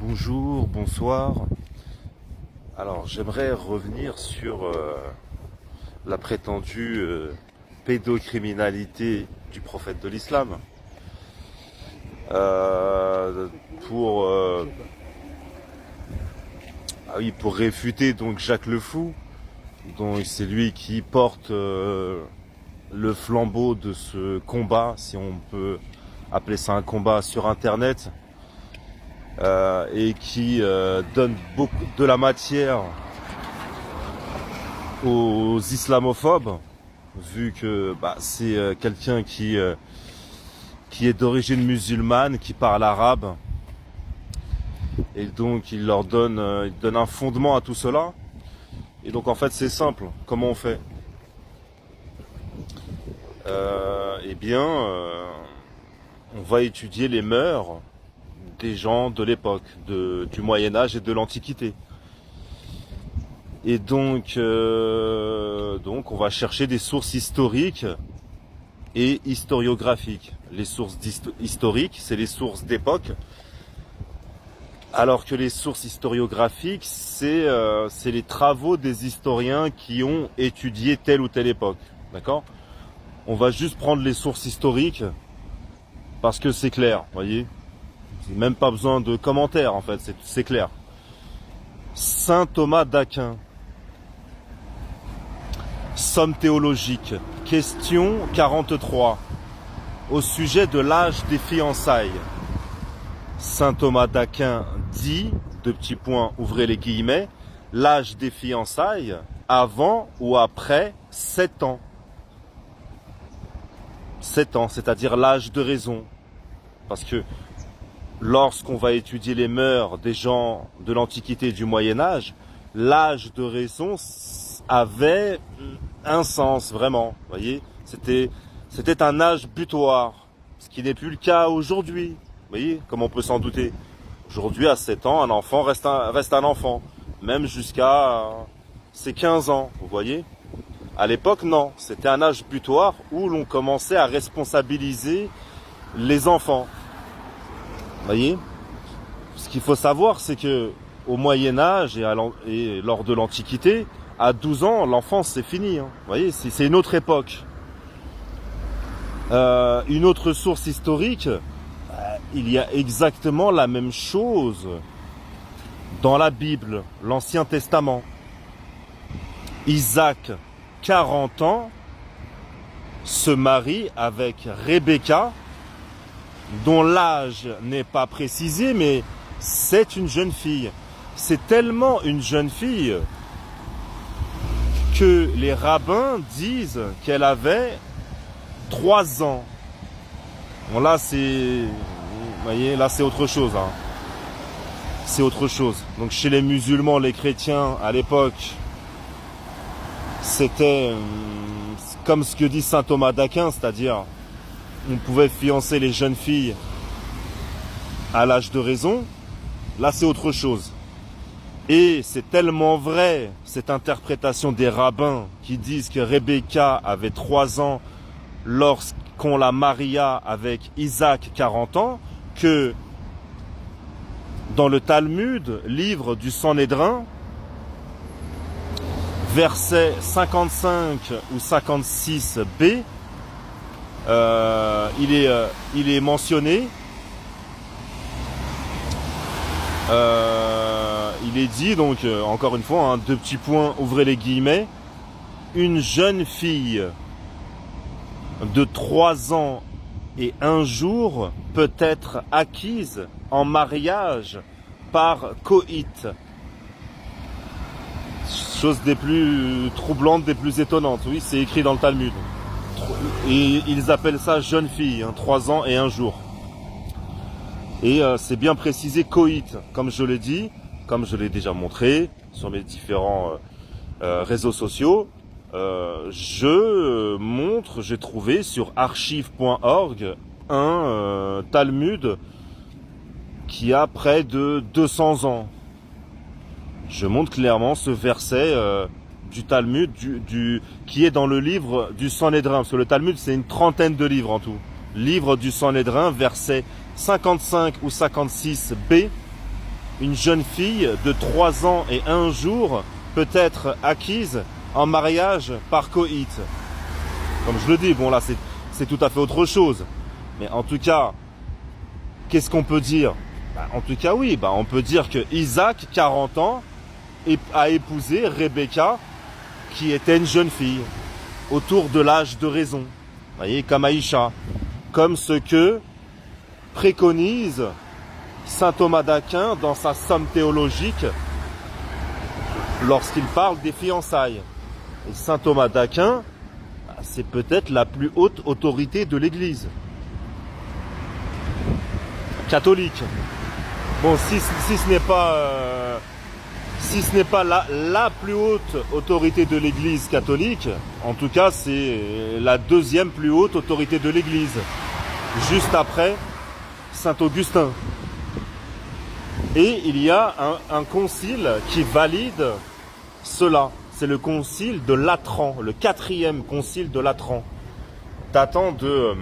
Bonjour, bonsoir. Alors j'aimerais revenir sur la prétendue pédocriminalité du prophète de l'islam. Pour pour réfuter donc Jacques le Fou, donc c'est lui qui porte le flambeau de ce combat, si on peut appeler ça un combat sur internet. Et qui donne beaucoup de la matière aux islamophobes, vu que c'est quelqu'un qui est d'origine musulmane, qui parle arabe, et donc il donne un fondement à tout cela. Et donc en fait c'est simple, comment on fait? On va étudier les mœurs des gens de l'époque, du Moyen-Âge et de l'Antiquité. Et donc on va chercher des sources historiques et historiographiques. Les sources historiques, c'est les sources d'époque, alors que les sources historiographiques, c'est les travaux des historiens qui ont étudié telle ou telle époque. D'accord? On va juste prendre les sources historiques parce que c'est clair, voyez. Même pas besoin de commentaires en fait, c'est clair. Saint Thomas d'Aquin. Somme théologique. Question 43. Au sujet de l'âge des fiançailles. Saint Thomas d'Aquin dit, deux petits points, ouvrez les guillemets, l'âge des fiançailles avant ou après 7 ans. 7 ans, c'est-à-dire l'âge de raison. Parce que lorsqu'on va étudier les mœurs des gens de l'Antiquité et du Moyen-Âge, l'âge de raison avait un sens, vraiment. Vous voyez, c'était un âge butoir, ce qui n'est plus le cas aujourd'hui. Vous voyez, comme on peut s'en douter. Aujourd'hui, à 7 ans, un enfant reste un enfant, même jusqu'à ses 15 ans, vous voyez. À l'époque, non, c'était un âge butoir où l'on commençait à responsabiliser les enfants. Vous voyez, ce qu'il faut savoir, c'est que au Moyen-Âge et lors de l'Antiquité, à 12 ans, l'enfance c'est fini. Vous voyez, c'est une autre époque. Une autre source historique, il y a exactement la même chose dans la Bible, l'Ancien Testament. Isaac, 40 ans, se marie avec Rebecca, dont l'âge n'est pas précisé, mais c'est une jeune fille. C'est tellement une jeune fille que les rabbins disent qu'elle avait 3 ans. Bon là vous voyez, là c'est autre chose. Hein. C'est autre chose. Donc chez les musulmans, les chrétiens, à l'époque, c'était comme ce que dit saint Thomas d'Aquin, c'est-à-dire on pouvait fiancer les jeunes filles à l'âge de raison. Là, c'est autre chose. Et c'est tellement vrai, cette interprétation des rabbins qui disent que Rebecca avait 3 ans lorsqu'on la maria avec Isaac, 40 ans, que dans le Talmud, livre du Sanhédrin, verset 55 ou 56b, il est mentionné, il est dit, donc encore une fois, deux petits points, ouvrez les guillemets, une jeune fille de 3 ans et 1 jour peut être acquise en mariage par coït. Chose des plus troublantes, des plus étonnantes, oui, c'est écrit dans le Talmud. Et ils appellent ça jeune fille, 3 ans et 1 jour. Et c'est bien précisé coït, comme je l'ai dit, comme je l'ai déjà montré sur mes différents réseaux sociaux. J'ai trouvé sur archive.org un Talmud qui a près de 200 ans. Je montre clairement ce verset du Talmud qui est dans le livre du Sanhédrin, parce que le Talmud c'est une trentaine de livres en tout. Livre du Sanhédrin, verset 55 ou 56b, une jeune fille de 3 ans et 1 jour peut être acquise en mariage par coït. Comme je le dis, bon là c'est tout à fait autre chose. Mais en tout cas, qu'est-ce qu'on peut dire? En tout cas oui, on peut dire que Isaac, 40 ans, a épousé Rebecca, qui était une jeune fille, autour de l'âge de raison. Vous voyez, comme Aïcha. Comme ce que préconise saint Thomas d'Aquin dans sa somme théologique lorsqu'il parle des fiançailles. Et saint Thomas d'Aquin, c'est peut-être la plus haute autorité de l'Église catholique. Bon, si ce n'est pas la plus haute autorité de l'Église catholique, en tout cas c'est la deuxième plus haute autorité de l'Église, juste après saint Augustin. Et il y a un concile qui valide cela. C'est le concile de Latran, le 4e concile de Latran, datant de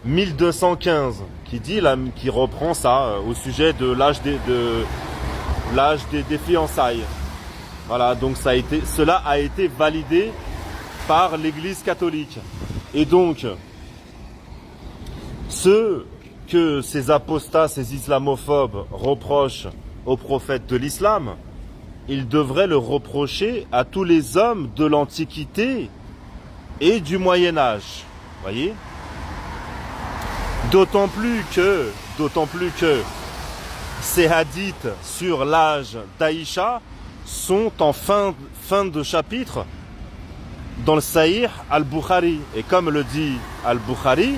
1215, qui reprend ça au sujet de l'âge des fiançailles. Voilà, donc cela a été validé par l'Église catholique. Et donc, ce que ces apostats, ces islamophobes reprochent aux prophètes de l'islam, ils devraient le reprocher à tous les hommes de l'Antiquité et du Moyen-Âge. Voyez ? D'autant plus que ces hadiths sur l'âge d'Aïcha sont en fin de chapitre dans le Sahih al-Bukhari. Et comme le dit al-Bukhari,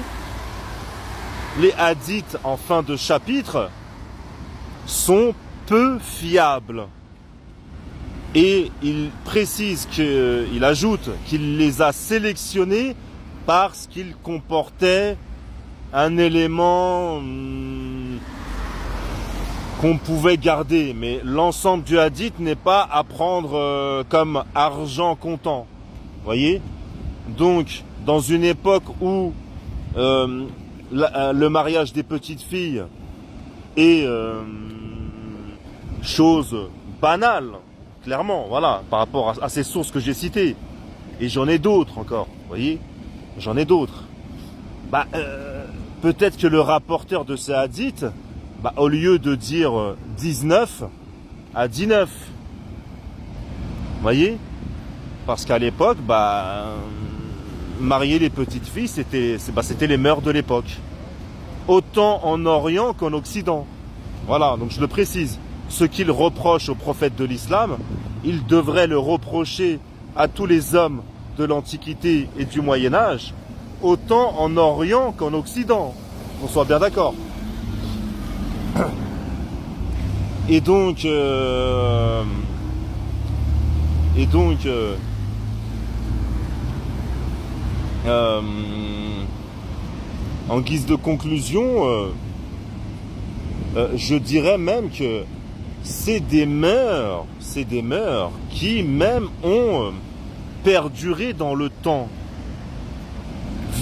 les hadiths en fin de chapitre sont peu fiables. Et il précise il ajoute qu'il les a sélectionnés parce qu'ils comportaient un élément qu'on pouvait garder, mais l'ensemble du hadith n'est pas à prendre comme argent comptant. Voyez ? Donc, dans une époque où le mariage des petites filles est chose banale, clairement, voilà, par rapport à ces sources que j'ai citées, et j'en ai d'autres encore, voyez ? J'en ai d'autres. Peut-être que le rapporteur de ces hadiths, au lieu de dire 19, a dit 9. Voyez ? Parce qu'à l'époque, marier les petites filles, c'était les mœurs de l'époque. Autant en Orient qu'en Occident. Voilà, donc je le précise. Ce qu'il reproche aux prophètes de l'islam, il devrait le reprocher à tous les hommes de l'Antiquité et du Moyen-Âge, autant en Orient qu'en Occident, qu'on soit bien d'accord. Et donc, en guise de conclusion, je dirais même que c'est des mœurs qui même ont perduré dans le temps.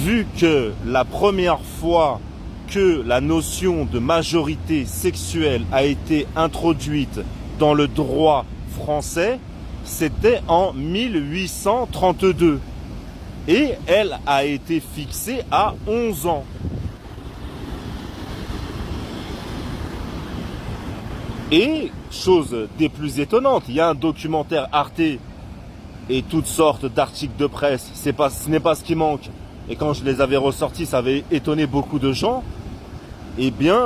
Vu que la première fois que la notion de majorité sexuelle a été introduite dans le droit français, c'était en 1832. Et elle a été fixée à 11 ans. Et, chose des plus étonnantes, il y a un documentaire Arte et toutes sortes d'articles de presse, ce n'est pas ce qui manque. Et quand je les avais ressortis, ça avait étonné beaucoup de gens. Eh bien,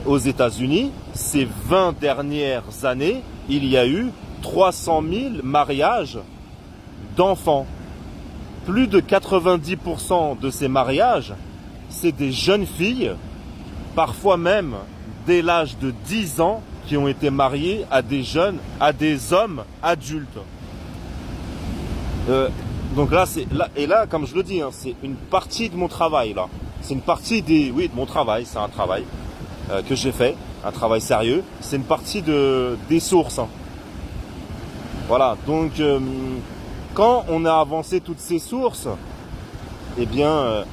aux États-Unis, ces 20 dernières années, il y a eu 300 000 mariages d'enfants. Plus de 90% de ces mariages, c'est des jeunes filles, parfois même dès l'âge de 10 ans, qui ont été mariées à des hommes adultes. Donc là, comme je le dis, c'est une partie de mon travail là. C'est une partie de mon travail. C'est un travail que j'ai fait, un travail sérieux. C'est une partie des sources. Voilà. Donc, quand on a avancé toutes ces sources, eh bien,